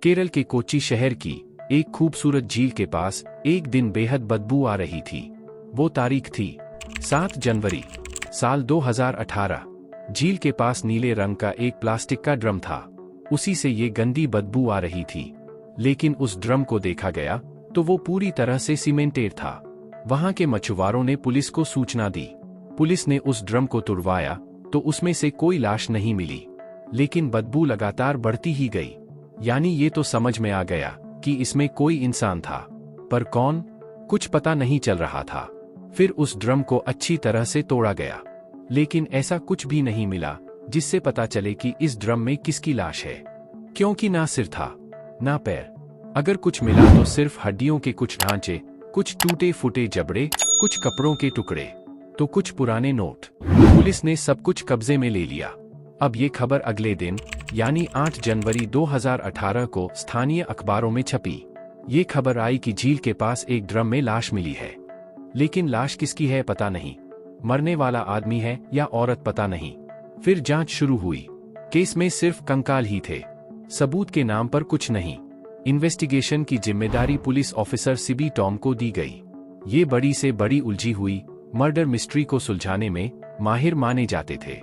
केरल के कोच्चि शहर की एक खूबसूरत झील के पास एक दिन बेहद बदबू आ रही थी। वो तारीख थी 7 जनवरी साल 2018। झील के पास नीले रंग का एक प्लास्टिक का ड्रम था। उसी से ये गंदी बदबू आ रही थी। लेकिन उस ड्रम को देखा गया तो वो पूरी तरह से सीमेंटेड था। वहां के मछुआरों ने पुलिस को सूचना दी। पुलिस ने उस ड्रम को तुड़वाया तो उसमें से कोई लाश नहीं मिली। लेकिन बदबू लगातार बढ़ती ही गई। यानी ये तो समझ में आ गया कि इसमें कोई इंसान था, पर कौन, कुछ पता नहीं चल रहा था। फिर उस ड्रम को अच्छी तरह से तोड़ा गया, लेकिन ऐसा कुछ भी नहीं मिला जिससे पता चले कि इस ड्रम में किसकी लाश है, क्योंकि ना सिर था ना पैर। अगर कुछ मिला तो सिर्फ हड्डियों के कुछ ढांचे, कुछ टूटे फूटे जबड़े, कुछ कपड़ों के टुकड़े, तो कुछ पुराने नोट। पुलिस ने सब कुछ कब्जे में ले लिया। अब ये खबर अगले दिन यानी 8 जनवरी 2018 को स्थानीय अखबारों में छपी। ये खबर आई कि झील के पास एक ड्रम में लाश मिली है। लेकिन लाश किसकी है पता नहीं, मरने वाला आदमी है या औरत पता नहीं। फिर जांच शुरू हुई। केस में सिर्फ कंकाल ही थे, सबूत के नाम पर कुछ नहीं। इन्वेस्टिगेशन की जिम्मेदारी पुलिस ऑफिसर सिबी टॉम को दी गई। ये बड़ी से बड़ी उलझी हुई मर्डर मिस्ट्री को सुलझाने में माहिर माने जाते थे।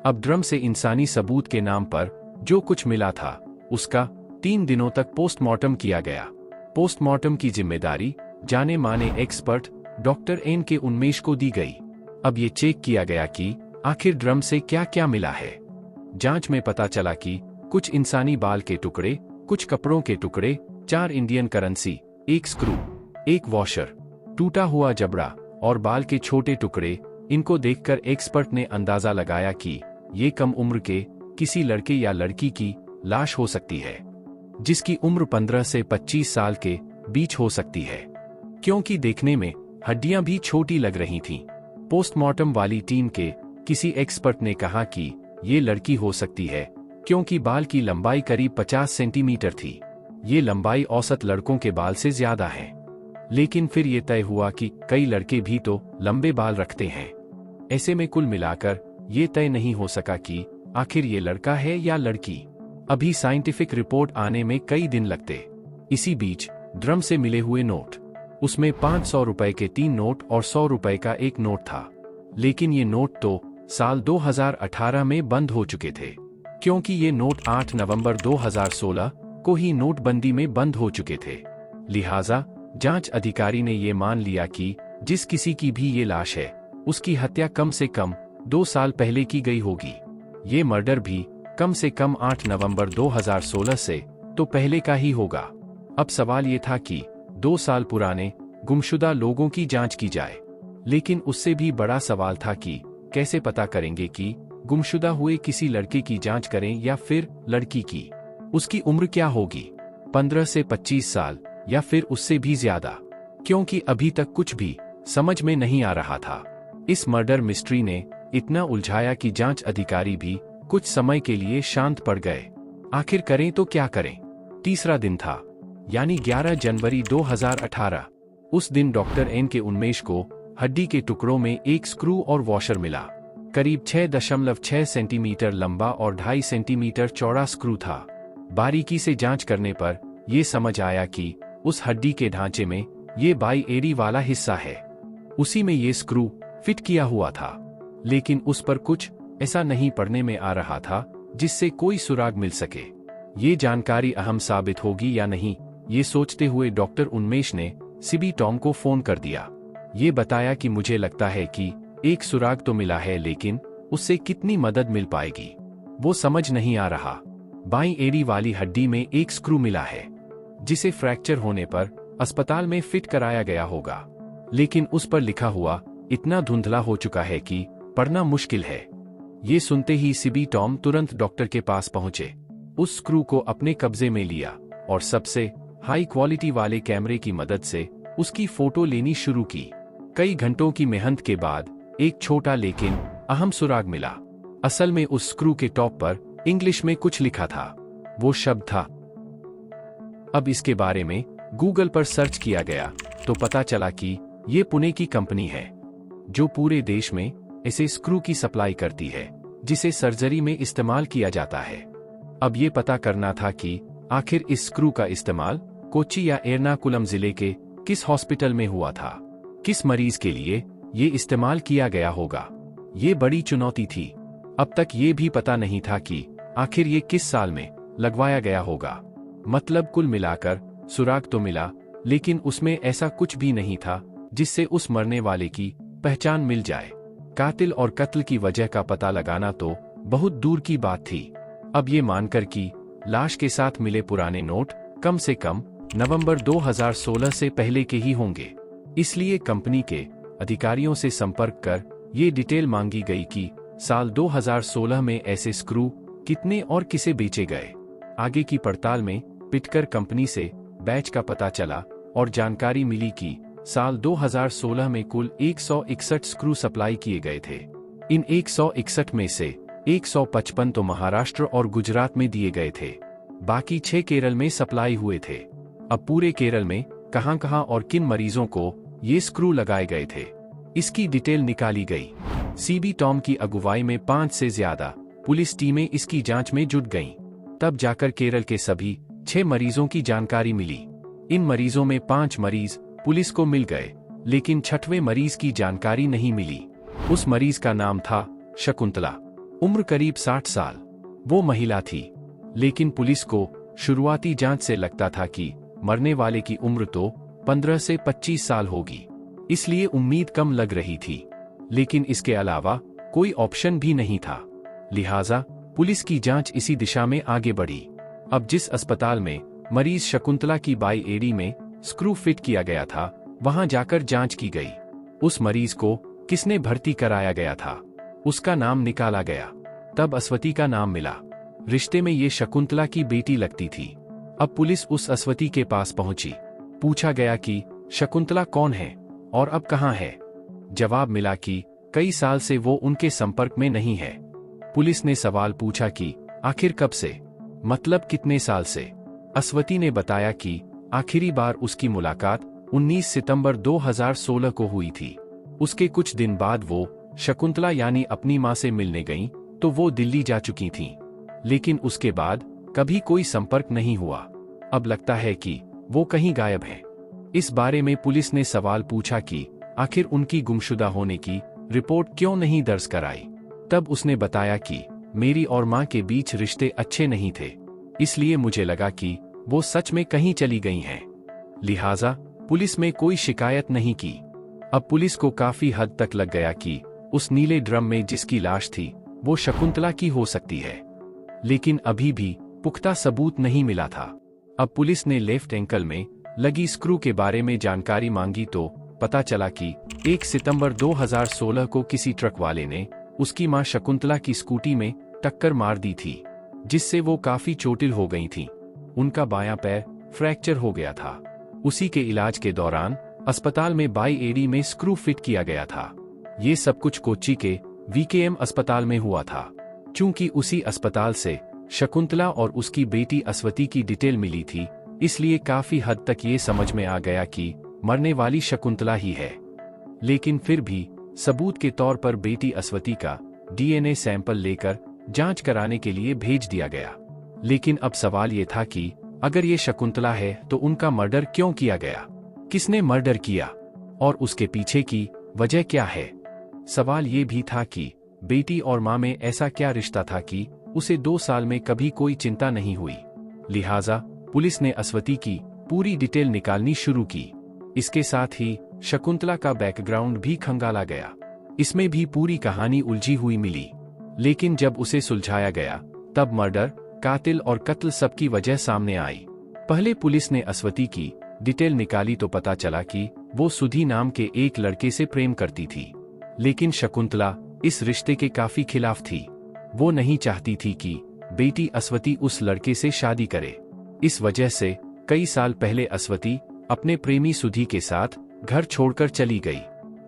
अब ड्रम से इंसानी सबूत के नाम पर जो कुछ मिला था उसका 3 दिनों तक पोस्टमार्टम किया गया। पोस्टमार्टम की जिम्मेदारी जाने माने एक्सपर्ट डॉक्टर एन के उन्मेष को दी गई। अब ये चेक किया गया कि आखिर ड्रम से क्या क्या मिला है। जांच में पता चला कि कुछ इंसानी बाल के टुकड़े, कुछ कपड़ों के टुकड़े, 4 इंडियन करेंसी, 1 स्क्रू, 1 वॉशर, टूटा हुआ जबड़ा और बाल के छोटे टुकड़े। इनको देखकर एक्सपर्ट ने अंदाजा लगाया कि ये कम उम्र के किसी लड़के या लड़की की लाश हो सकती है, जिसकी उम्र 15 से 25 साल के बीच हो सकती है, क्योंकि देखने में हड्डियां भी छोटी लग रही थीं। पोस्टमार्टम वाली टीम के किसी एक्सपर्ट ने कहा कि ये लड़की हो सकती है क्योंकि बाल की लंबाई करीब 50 सेंटीमीटर थी। ये लंबाई औसत लड़कों के बाल से ज्यादा है। लेकिन फिर ये तय हुआ कि कई लड़के भी तो लंबे बाल रखते हैं। ऐसे में कुल मिलाकर ये तय नहीं हो सका कि आखिर ये लड़का है या लड़की। अभी साइंटिफिक रिपोर्ट आने में कई दिन लगते। इसी बीच ड्रम से मिले हुए नोट, उसमें 500 रुपए के 3 नोट और 100 रुपए का 1 नोट था। लेकिन ये नोट तो साल 2018 में बंद हो चुके थे, क्योंकि ये नोट 8 नवंबर 2016 को ही नोटबंदी में बंद हो चुके थे। लिहाजा जांच अधिकारी ने ये मान लिया कि जिस किसी की भी ये लाश है उसकी हत्या कम से कम 2 साल पहले की गई होगी। ये मर्डर भी कम से कम 8 नवंबर 2016 से तो पहले का ही होगा। अब सवाल ये था कि 2 साल पुराने गुमशुदा लोगों की जांच की जाए। लेकिन उससे भी बड़ा सवाल था कि कैसे पता करेंगे कि गुमशुदा हुए किसी लड़के की जांच करें या फिर लड़की की। उसकी उम्र क्या होगी, 15 से 25 साल या फिर उससे भी ज्यादा, क्योंकि अभी तक कुछ भी समझ में नहीं आ रहा था। इस मर्डर मिस्ट्री ने इतना उलझाया कि जांच अधिकारी भी कुछ समय के लिए शांत पड़ गए। आखिर करें तो क्या करें। तीसरा दिन था, यानी 11 जनवरी 2018। उस दिन डॉक्टर एन के उन्मेष को हड्डी के टुकड़ों में 1 स्क्रू और वॉशर मिला। करीब 6.6 सेंटीमीटर लंबा और 2.5 सेंटीमीटर चौड़ा स्क्रू था। बारीकी से जांच करने पर यह समझ आया कि उस हड्डी के ढांचे में ये बाई एड़ी वाला हिस्सा है, उसी में ये स्क्रू फिट किया हुआ था। लेकिन उस पर कुछ ऐसा नहीं पड़ने में आ रहा था जिससे कोई सुराग मिल सके। ये जानकारी अहम साबित होगी या नहीं, ये सोचते हुए डॉक्टर उन्मेष ने सिबी टॉम को फोन कर दिया। ये बताया कि मुझे लगता है कि एक सुराग तो मिला है, लेकिन उससे कितनी मदद मिल पाएगी वो समझ नहीं आ रहा। बाईं एड़ी वाली हड्डी में 1 स्क्रू मिला है, जिसे फ्रैक्चर होने पर अस्पताल में फिट कराया गया होगा। लेकिन उस पर लिखा हुआ इतना धुंधला हो चुका है कि पढ़ना मुश्किल है। ये सुनते ही सिबी टॉम तुरंत डॉक्टर के पास पहुंचे, उस स्क्रू को अपने कब्जे में लिया और सबसे हाई क्वालिटी वाले कैमरे की मदद से उसकी फोटो लेनी शुरू की। कई घंटों की मेहनत के बाद एक छोटा लेकिन अहम सुराग मिला। असल में उस स्क्रू के टॉप पर इंग्लिश में कुछ लिखा था। वो शब्द था। अब इसके बारे में गूगल पर सर्च किया गया तो पता चला कि ये पुणे की कंपनी है जो पूरे देश में ऐसे स्क्रू की सप्लाई करती है जिसे सर्जरी में इस्तेमाल किया जाता है। अब ये पता करना था कि आखिर इस स्क्रू का इस्तेमाल कोच्चि या एर्नाकुलम जिले के किस हॉस्पिटल में हुआ था? किस मरीज के लिए ये इस्तेमाल किया गया होगा? ये बड़ी चुनौती थी। अब तक ये भी पता नहीं था कि आखिर ये किस साल में लगवाया गया होगा। मतलब कुल मिलाकर सुराग तो मिला, लेकिन उसमें ऐसा कुछ भी नहीं था जिससे उस मरने वाले की पहचान मिल जाए। कातिल और कत्ल की वजह का पता लगाना तो बहुत दूर की बात थी। अब ये मानकर कि लाश के साथ मिले पुराने नोट कम से कम नवंबर 2016 से पहले के ही होंगे, इसलिए कंपनी के अधिकारियों से संपर्क कर ये डिटेल मांगी गई कि साल 2016 में ऐसे स्क्रू कितने और किसे बेचे गए। आगे की पड़ताल में पिटकर कंपनी से बैच का पता चला और जानकारी मिली कि साल 2016 में कुल 161 स्क्रू सप्लाई किए गए थे। इन 161 में से 155 तो महाराष्ट्र और गुजरात में दिए गए थे, बाकी 6 केरल में सप्लाई हुए थे। अब पूरे केरल में कहां-कहां और किन मरीजों को ये स्क्रू लगाए गए थे, इसकी डिटेल निकाली गई। सीबी टॉम की अगुवाई में 5 से ज्यादा पुलिस टीमें इसकी जांच में जुट गईं। तब जाकर केरल के सभी 6 मरीजों की जानकारी मिली। इन मरीजों में 5 मरीज पुलिस को मिल गए, लेकिन 6वें मरीज की जानकारी नहीं मिली। उस मरीज का नाम था शकुंतला, उम्र करीब 60 साल। वो महिला थी, लेकिन पुलिस को शुरुआती जांच से लगता था कि मरने वाले की उम्र तो 15 से 25 साल होगी, इसलिए उम्मीद कम लग रही थी। लेकिन इसके अलावा कोई ऑप्शन भी नहीं था, लिहाजा पुलिस की जांच इसी दिशा में आगे बढ़ी। अब जिस अस्पताल में मरीज शकुंतला की बाई एड़ी में स्क्रू फिट किया गया था, वहां जाकर जांच की गई। उस मरीज को किसने भर्ती कराया गया था, उसका नाम निकाला गया। तब अस्वती का नाम मिला। रिश्ते में ये शकुंतला की बेटी लगती थी। अब पुलिस उस अस्वती के पास पहुंची। पूछा गया कि शकुंतला कौन है और अब कहां है। जवाब मिला कि कई साल से वो उनके संपर्क में नहीं है। पुलिस ने सवाल पूछा कि आखिर कब से, मतलब कितने साल से। अस्वती ने बताया कि आखिरी बार उसकी मुलाकात 19 सितंबर 2016 को हुई थी। उसके कुछ दिन बाद वो शकुंतला यानी अपनी मां से मिलने गईं, तो वो दिल्ली जा चुकी थीं। लेकिन उसके बाद कभी कोई संपर्क नहीं हुआ। अब लगता है कि वो कहीं गायब है। इस बारे में पुलिस ने सवाल पूछा कि आखिर उनकी गुमशुदा होने की रिपोर्ट क्यों नहीं दर्ज कराई। तब उसने बताया कि मेरी और मां के बीच रिश्ते अच्छे नहीं थे, इसलिए मुझे लगा कि वो सच में कहीं चली गई हैं। लिहाजा पुलिस में कोई शिकायत नहीं की। अब पुलिस को काफी हद तक लग गया कि उस नीले ड्रम में जिसकी लाश थी वो शकुंतला की हो सकती है, लेकिन अभी भी पुख्ता सबूत नहीं मिला था। अब पुलिस ने लेफ्ट एंकल में लगी स्क्रू के बारे में जानकारी मांगी तो पता चला कि 1 सितंबर 2016 को किसी ट्रक वाले ने उसकी मां शकुंतला की स्कूटी में टक्कर मार दी थी, जिससे वो काफी चोटिल हो गई थीं। उनका बायां पैर फ्रैक्चर हो गया था। उसी के इलाज के दौरान अस्पताल में बाई एड़ी में स्क्रू फिट किया गया था। ये सब कुछ कोच्चि के वीकेएम अस्पताल में हुआ था। चूंकि उसी अस्पताल से शकुंतला और उसकी बेटी अस्वती की डिटेल मिली थी, इसलिए काफी हद तक ये समझ में आ गया कि मरने वाली शकुंतला ही है। लेकिन फिर भी सबूत के तौर पर बेटी अस्वती का डीएनए सैंपल लेकर जांच कराने के लिए भेज दिया गया। लेकिन अब सवाल ये था कि अगर ये शकुंतला है तो उनका मर्डर क्यों किया गया, किसने मर्डर किया और उसके पीछे की वजह क्या है। सवाल ये भी था कि बेटी और मां में ऐसा क्या रिश्ता था कि उसे 2 साल में कभी कोई चिंता नहीं हुई। लिहाजा पुलिस ने अस्वती की पूरी डिटेल निकालनी शुरू की। इसके साथ ही शकुंतला का बैकग्राउंड भी खंगाला गया। इसमें भी पूरी कहानी उलझी हुई मिली। लेकिन जब उसे सुलझाया गया तब मर्डर, कातिल और कत्ल सबकी वजह सामने आई। पहले पुलिस ने अस्वती की डिटेल निकाली तो पता चला कि वो सुधी नाम के एक लड़के से प्रेम करती थी। लेकिन शकुंतला इस रिश्ते के काफी खिलाफ थी। वो नहीं चाहती थी कि बेटी अस्वती उस लड़के से शादी करे। इस वजह से कई साल पहले अस्वती अपने प्रेमी सुधी के साथ घर छोड़कर चली गई।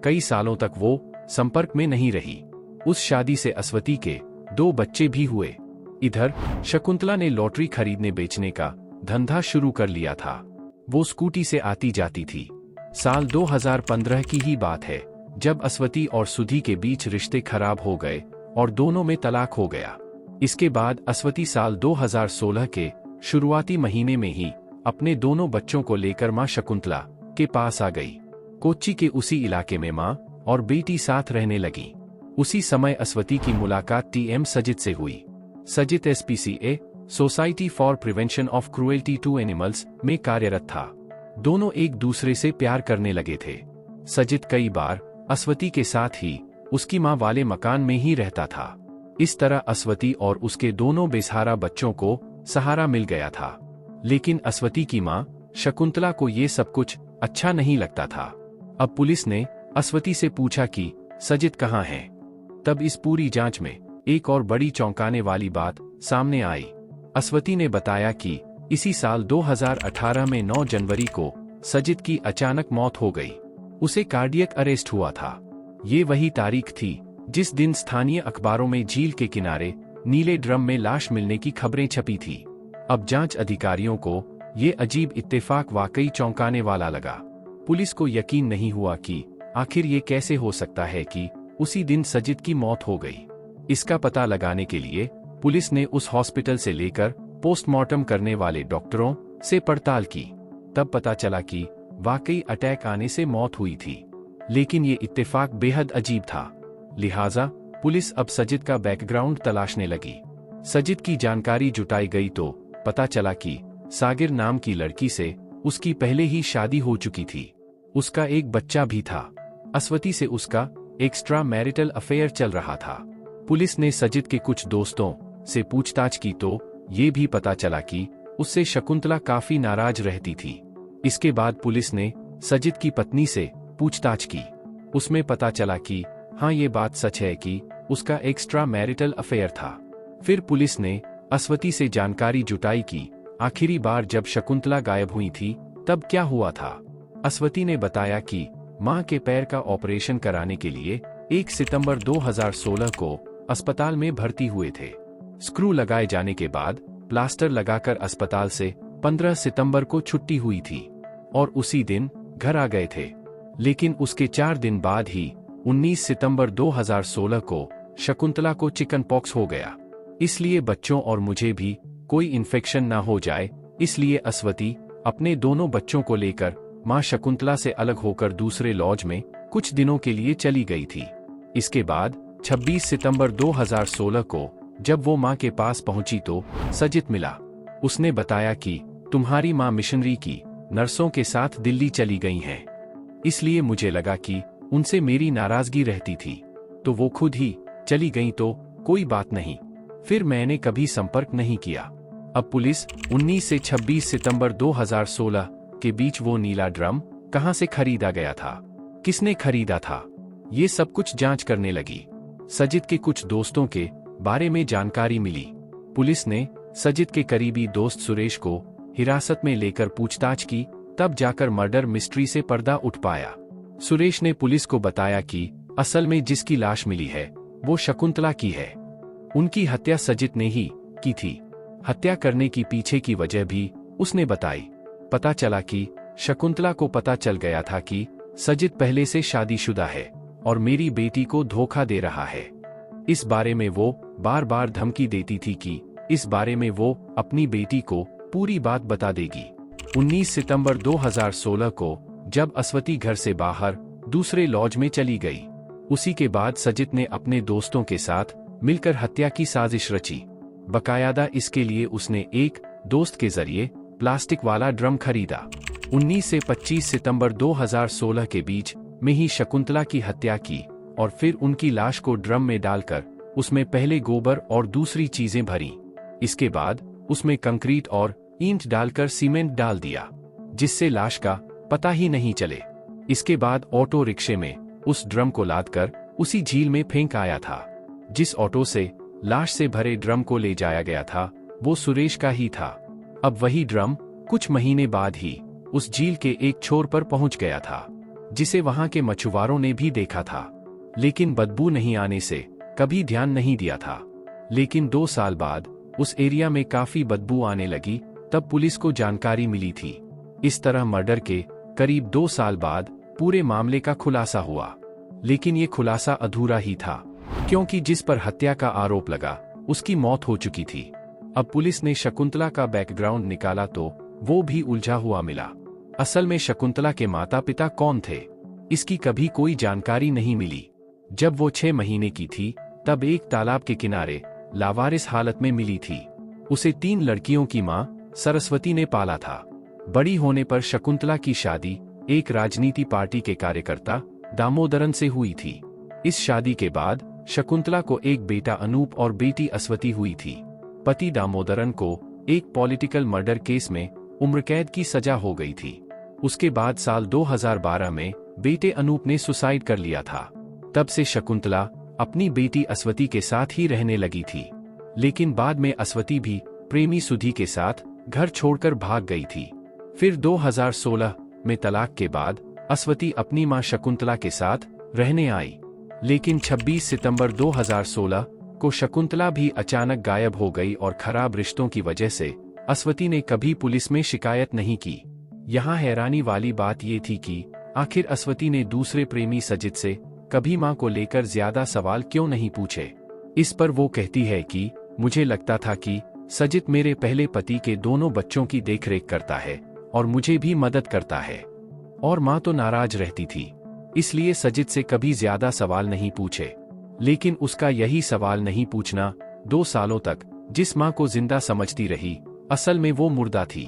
कई सालों तक वो संपर्क में नहीं रही। उस शादी से अस्वती के 2 बच्चे भी हुए। इधर शकुंतला ने लॉटरी खरीदने बेचने का धंधा शुरू कर लिया था। वो स्कूटी से आती जाती थी। साल 2015 की ही बात है जब अस्वती और सुधी के बीच रिश्ते खराब हो गए और दोनों में तलाक हो गया। इसके बाद अस्वती साल 2016 के शुरुआती महीने में ही अपने दोनों बच्चों को लेकर मां शकुंतला के पास आ गई। कोच्चि के उसी इलाके में मां और बेटी साथ रहने लगी। उसी समय अस्वती की मुलाकात टीएम सजित से हुई। Sajith SPCA society for prevention of cruelty to animals में कार्यरत था। दोनों एक दूसरे से प्यार करने लगे थे। सजित कई बार अस्वती के साथ ही उसकी मां वाले मकान में ही रहता था। इस तरह अस्वती और उसके दोनों बेसहारा बच्चों को सहारा मिल गया था। लेकिन अस्वती की मां शकुंतला को ये सब कुछ अच्छा नहीं लगता था। अब पुलिस ने अस्वती से पूछा कि सजित कहाँ है। तब इस पूरी जांच में एक और बड़ी चौंकाने वाली बात सामने आई। अस्वती ने बताया कि इसी साल 2018 में 9 जनवरी को सजित की अचानक मौत हो गई। उसे कार्डियक अरेस्ट हुआ था। ये वही तारीख थी जिस दिन स्थानीय अखबारों में झील के किनारे नीले ड्रम में लाश मिलने की खबरें छपी थी। अब जांच अधिकारियों को ये अजीब इत्तेफाक वाकई चौंकाने वाला लगा। पुलिस को यकीन नहीं हुआ कि आखिर ये कैसे हो सकता है कि उसी दिन सजित की मौत हो गई। इसका पता लगाने के लिए पुलिस ने उस हॉस्पिटल से लेकर पोस्टमार्टम करने वाले डॉक्टरों से पड़ताल की। तब पता चला कि वाकई अटैक आने से मौत हुई थी। लेकिन ये इत्तेफाक बेहद अजीब था। लिहाजा पुलिस अब सजित का बैकग्राउंड तलाशने लगी। सजित की जानकारी जुटाई गई तो पता चला कि सागिर नाम की लड़की से उसकी पहले ही शादी हो चुकी थी। उसका एक बच्चा भी था। अस्वती से उसका एक्स्ट्रा मैरिटल अफेयर चल रहा था। पुलिस ने सजित के कुछ दोस्तों से पूछताछ की तो ये भी पता चला कि उससे शकुंतला काफी नाराज रहती थी। इसके बाद पुलिस ने सजित की पत्नी से पूछताछ की। उसमें पता चला कि हाँ, ये बात सच है कि उसका एक्स्ट्रा मैरिटल अफेयर था। फिर पुलिस ने अस्वती से जानकारी जुटाई कि आखिरी बार जब शकुंतला गायब हुई थी तब क्या हुआ था। अस्वती ने बताया कि मां के पैर का ऑपरेशन कराने के लिए 1 सितंबर 2016 को अस्पताल में भर्ती हुए थे। स्क्रू लगाए जाने के बाद प्लास्टर लगाकर अस्पताल से 15 सितंबर को छुट्टी हुई थी और उसी दिन घर आ गए थे। लेकिन उसके 4 दिन बाद ही 19 सितंबर 2016 को शकुंतला को चिकन पॉक्स हो गया। इसलिए बच्चों और मुझे भी कोई इन्फेक्शन ना हो जाए, इसलिए अस्वती अपने दोनों बच्चों को लेकर मां शकुंतला से अलग होकर दूसरे लॉज में कुछ दिनों के लिए चली गई थी। इसके बाद 26 सितंबर 2016 को जब वो मां के पास पहुंची तो सजित मिला। उसने बताया कि तुम्हारी मां मिशनरी की नर्सों के साथ दिल्ली चली गई हैं। इसलिए मुझे लगा कि उनसे मेरी नाराजगी रहती थी, तो वो खुद ही चली गई तो कोई बात नहीं। फिर मैंने कभी संपर्क नहीं किया। अब पुलिस 19 से 26 सितंबर 2016 के बीच वो नीला ड्रम कहां से खरीदा गया था, किसने खरीदा था, ये सब कुछ जांच करने लगी। सजित के कुछ दोस्तों के बारे में जानकारी मिली। पुलिस ने सजित के करीबी दोस्त सुरेश को हिरासत में लेकर पूछताछ की, तब जाकर मर्डर मिस्ट्री से पर्दा उठ पाया। सुरेश ने पुलिस को बताया कि असल में जिसकी लाश मिली है वो शकुंतला की है। उनकी हत्या सजित ने ही की थी। हत्या करने की पीछे की वजह भी उसने बताई। पता चला कि शकुंतला को पता चल गया था कि सजित पहले से शादीशुदा है और मेरी बेटी को धोखा दे रहा है। इस बारे में वो बार बार धमकी देती थी कि इस बारे में वो अपनी बेटी को पूरी बात बता देगी। 19 सितंबर 2016 को जब अस्वती घर से बाहर दूसरे लॉज में चली गई, उसी के बाद सजित ने अपने दोस्तों के साथ मिलकर हत्या की साजिश रची। बकायदा इसके लिए उसने एक दोस्त के जरिए प्लास्टिक वाला ड्रम खरीदा। 19 से 25 सितंबर 2016 के बीच में ही शकुंतला की हत्या की और फिर उनकी लाश को ड्रम में डालकर उसमें पहले गोबर और दूसरी चीजें भरी। इसके बाद उसमें कंक्रीट और ईंट डालकर सीमेंट डाल दिया, जिससे लाश का पता ही नहीं चले। इसके बाद ऑटो रिक्शे में उस ड्रम को लादकर उसी झील में फेंक आया था। जिस ऑटो से लाश से भरे ड्रम को ले जाया गया था वो सुरेश का ही था। अब वही ड्रम कुछ महीने बाद ही उस झील के एक छोर पर पहुंच गया था, जिसे वहां के मछुआरों ने भी देखा था, लेकिन बदबू नहीं आने से कभी ध्यान नहीं दिया था। लेकिन 2 साल बाद उस एरिया में काफी बदबू आने लगी, तब पुलिस को जानकारी मिली थी। इस तरह मर्डर के करीब 2 साल बाद पूरे मामले का खुलासा हुआ। लेकिन ये खुलासा अधूरा ही था, क्योंकि जिस पर हत्या का आरोप लगा उसकी मौत हो चुकी थी। अब पुलिस ने शकुंतला का बैकग्राउंड निकाला तो वो भी उलझा हुआ मिला। असल में शकुंतला के माता पिता कौन थे, इसकी कभी कोई जानकारी नहीं मिली। जब वो 6 महीने की थी तब एक तालाब के किनारे लावारिस हालत में मिली थी। उसे 3 लड़कियों की मां सरस्वती ने पाला था। बड़ी होने पर शकुंतला की शादी एक राजनीति पार्टी के कार्यकर्ता दामोदरन से हुई थी। इस शादी के बाद शकुंतला को एक बेटा अनूप और बेटी अस्वती हुई थी। पति दामोदरन को एक पॉलिटिकल मर्डर केस में उम्रकैद की सजा हो गई थी। उसके बाद साल 2012 में बेटे अनूप ने सुसाइड कर लिया था। तब से शकुंतला अपनी बेटी अस्वती के साथ ही रहने लगी थी। लेकिन बाद में अस्वती भी प्रेमी सुधी के साथ घर छोड़कर भाग गई थी। फिर 2016 में तलाक के बाद अस्वती अपनी मां शकुंतला के साथ रहने आई। लेकिन 26 सितंबर 2016 को शकुंतला भी अचानक गायब हो गई और खराब रिश्तों की वजह से अस्वती ने कभी पुलिस में शिकायत नहीं की। यहाँ हैरानी वाली बात ये थी कि आखिर अस्वती ने दूसरे प्रेमी सजित से कभी मां को लेकर ज्यादा सवाल क्यों नहीं पूछे। इस पर वो कहती है कि मुझे लगता था कि सजित मेरे पहले पति के दोनों बच्चों की देखरेख करता है और मुझे भी मदद करता है, और मां तो नाराज रहती थी, इसलिए सजित से कभी ज्यादा सवाल नहीं पूछे। लेकिन उसका यही सवाल नहीं पूछना 2 सालों तक जिस मां को जिंदा समझती रही, असल में वो मुर्दा थी।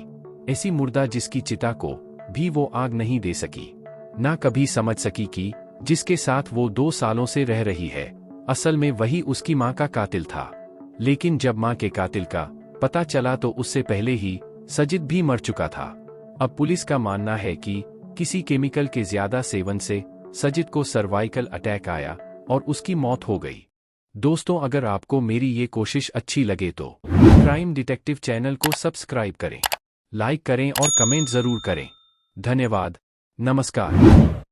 ऐसी मुर्दा जिसकी चिता को भी वो आग नहीं दे सकी, ना कभी समझ सकी कि जिसके साथ वो 2 सालों से रह रही है असल में वही उसकी मां का कातिल था। लेकिन जब मां के कातिल का पता चला तो उससे पहले ही सजित भी मर चुका था। अब पुलिस का मानना है कि किसी केमिकल के ज्यादा सेवन से सजित को सर्वाइकल अटैक आया और उसकी मौत हो गई। दोस्तों, अगर आपको मेरी ये कोशिश अच्छी लगे तो क्राइम डिटेक्टिव चैनल को सब्सक्राइब करें, लाइक करें और कमेंट जरूर करें। धन्यवाद। नमस्कार।